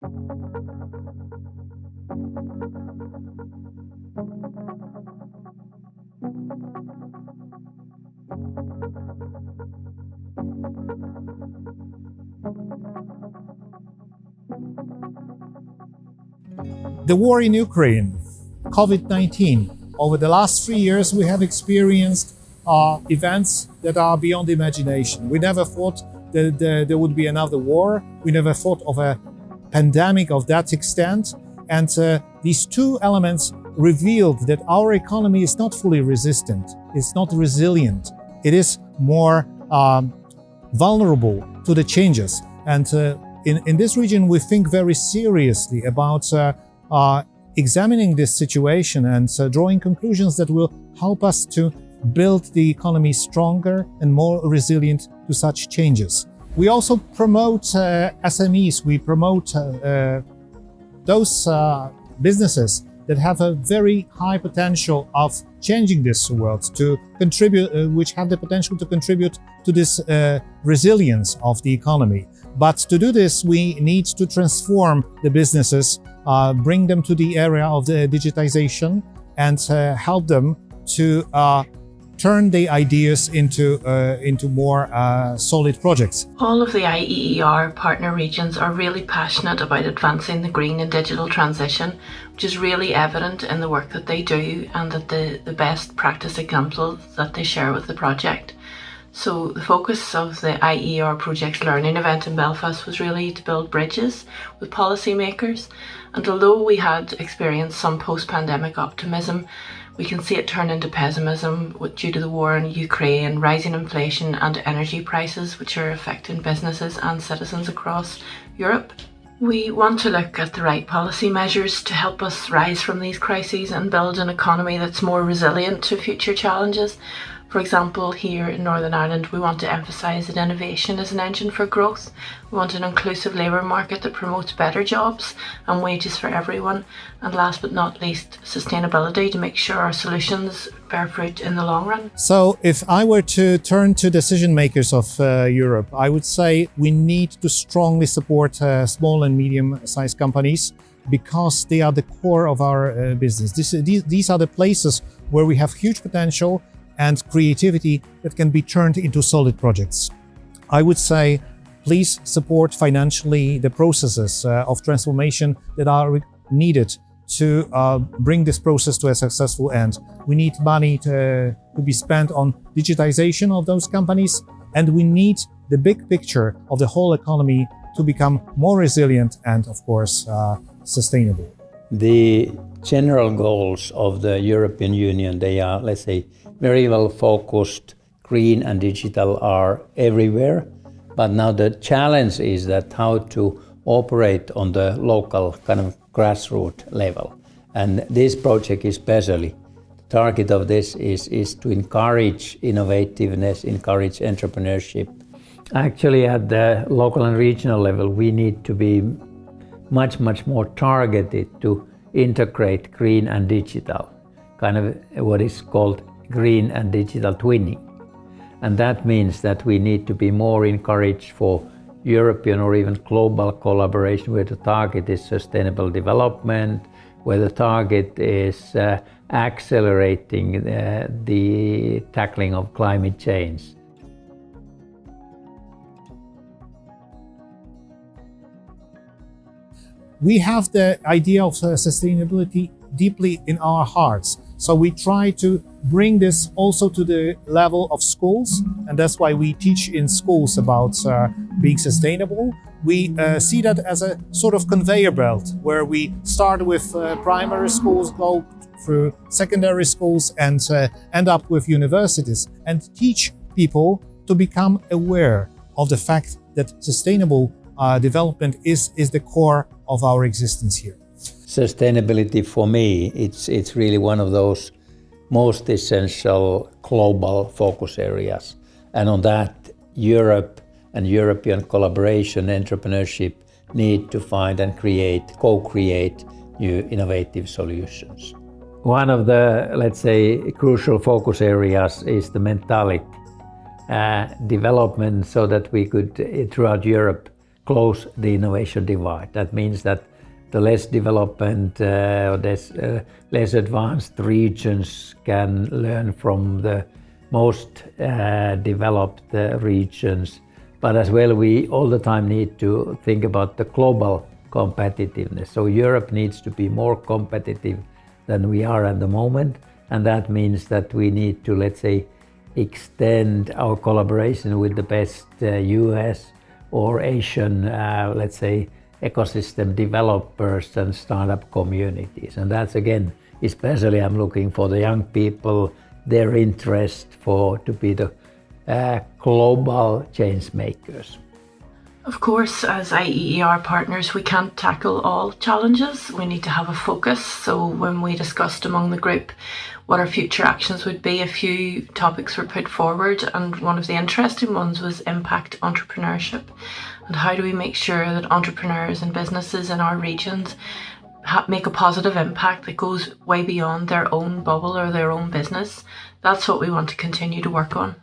The war in Ukraine, COVID-19. Over the last 3 years, we have experienced events that are beyond imagination. We never thought that there would be another war. We never thought of a pandemic of that extent. And these two elements revealed that our economy is not fully resistant. It's not resilient. It is more vulnerable to the changes. And in this region, we think very seriously about examining this situation and drawing conclusions that will help us to build the economy stronger and more resilient to such changes. We also promote SMEs. We promote those businesses that have a very high potential of changing this world, to contribute, which have the potential to contribute to this resilience of the economy. But to do this, we need to transform the businesses, bring them to the area of the digitization, and help them to turn the ideas into more solid projects. All of the iEER partner regions are really passionate about advancing the green and digital transition, which is really evident in the work that they do and that the best practice examples that they share with the project. So the focus of the iEER Projects Learning event in Belfast was really to build bridges with policymakers. And although we had experienced some post-pandemic optimism, we can see it turn into pessimism due to the war in Ukraine, rising inflation and energy prices, which are affecting businesses and citizens across Europe. We want to look at the right policy measures to help us rise from these crises and build an economy that's more resilient to future challenges. For example, here in Northern Ireland, we want to emphasise that innovation is an engine for growth. We want an inclusive labour market that promotes better jobs and wages for everyone. And last but not least, sustainability to make sure our solutions bear fruit in the long run. So if I were to turn to decision makers of Europe, I would say we need to strongly support small and medium-sized companies, because they are the core of our business. These are the places where we have huge potential and creativity that can be turned into solid projects. I would say, please support financially the processes of transformation that are needed to bring this process to a successful end. We need money to be spent on digitization of those companies, and we need the big picture of the whole economy to become more resilient and, of course, sustainable. The general goals of the European Union, they are, let's say, very well focused. Green and digital are everywhere, but now the challenge is that how to operate on the local kind of grassroots level. And this project especially, the target of this is to encourage innovativeness, encourage entrepreneurship. Actually, at the local and regional level, we need to be much more targeted to integrate green and digital, kind of what is called green and digital twinning. And that means that we need to be more encouraged for European or even global collaboration, where the target is sustainable development, where the target is accelerating the tackling of climate change. We have the idea of sustainability deeply in our hearts. So we try to bring this also to the level of schools, and that's why we teach in schools about being sustainable. We see that as a sort of conveyor belt, where we start with primary schools, go through secondary schools, and end up with universities, and teach people to become aware of the fact that sustainable development is the core of our existence here. Sustainability for me, it's really one of those most essential global focus areas. And on that, Europe and European collaboration, entrepreneurship need to find and co-create new innovative solutions. One of the, let's say, crucial focus areas is the mentality development, so that we could, throughout Europe, close the innovation divide. That means that the less development, less advanced regions can learn from the most developed regions. But as well, we all the time need to think about the global competitiveness. So Europe needs to be more competitive than we are at the moment. And that means that we need to, let's say, extend our collaboration with the best US or Asian, let's say, ecosystem developers and startup communities. And that's, again, especially I'm looking for the young people, their interest to be the global change makers. Of course, as iEER partners, we can't tackle all challenges. We need to have a focus. So when we discussed among the group what our future actions would be, a few topics were put forward, and one of the interesting ones was impact entrepreneurship. And how do we make sure that entrepreneurs and businesses in our regions make a positive impact that goes way beyond their own bubble or their own business? That's what we want to continue to work on.